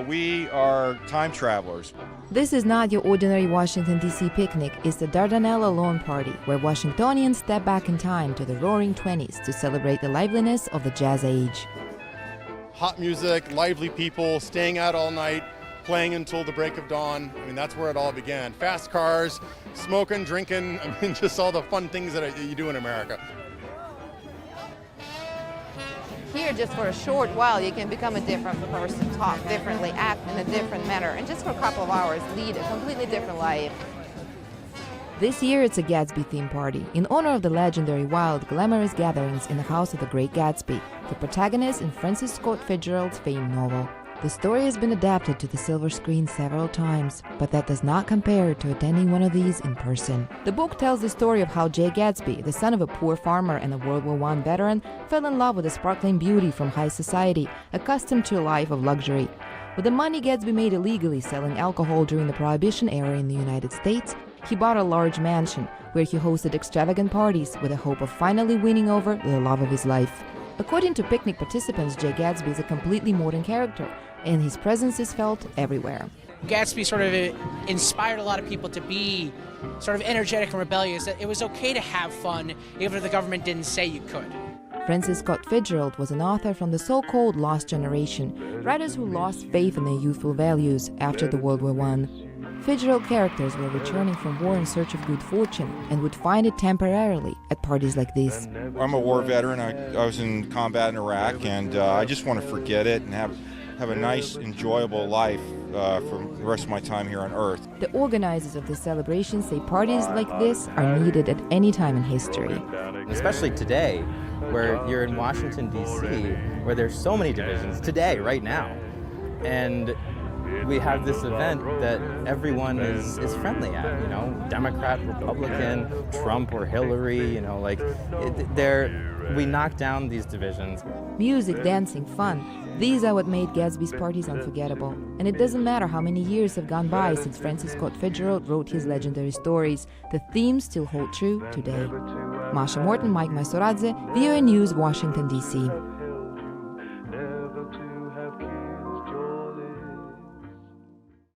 We are time travelers. This is not your ordinary Washington, D.C. picnic. It's the Dardanella Lawn Party, where Washingtonians step back in time to the roaring 20s to celebrate the liveliness of the jazz age. Hot music, lively people, staying out all night, playing until the break of dawn. I mean, that's where it all began. Fast cars, smoking, drinking, I mean, just all the fun things that you do in America. Here, just for a short while, you can become a different person, talk differently, act in a different manner, and just for a couple of hours, lead a completely different life. This year, it's a Gatsby theme party in honor of the legendary wild, glamorous gatherings in the house of the great Gatsby, the protagonist in Francis Scott Fitzgerald's famed novel. The story has been adapted to the silver screen several times, but that does not compare to attending one of these in person. The book tells the story of how Jay Gatsby, the son of a poor farmer and a World War I veteran, fell in love with a sparkling beauty from high society, accustomed to a life of luxury. With the money Gatsby made illegally selling alcohol during the Prohibition era in the United States, he bought a large mansion where he hosted extravagant parties with the hope of finally winning over the love of his life. According to picnic participants, Jay Gatsby is a completely modern character, and his presence is felt everywhere. Gatsby sort of inspired a lot of people to be sort of energetic and rebellious, that it was okay to have fun even if the government didn't say you could. Francis Scott Fitzgerald was an author from the so-called lost generation, writers who lost faith in their youthful values after the World War I. Fitzgerald characters were returning from war in search of good fortune and would find it temporarily at parties like this. I'm a war veteran. I was in combat in Iraq, and I just want to forget it and have a nice, enjoyable life for the rest of my time here on Earth. The organizers of the celebration say parties like this are needed at any time in history. Especially today, where you're in Washington, D.C., where there's so many divisions, today, right now. And we have this event that everyone is friendly at, you know, Democrat, Republican, Trump or Hillary, you know, like, we knock down these divisions. Music, dancing, fun. These are what made Gatsby's parties unforgettable. And it doesn't matter how many years have gone by since Francis Scott Fitzgerald wrote his legendary stories, the themes still hold true today. Masha, Morton, Mike Maisoradze, VOA News, Washington, D.C.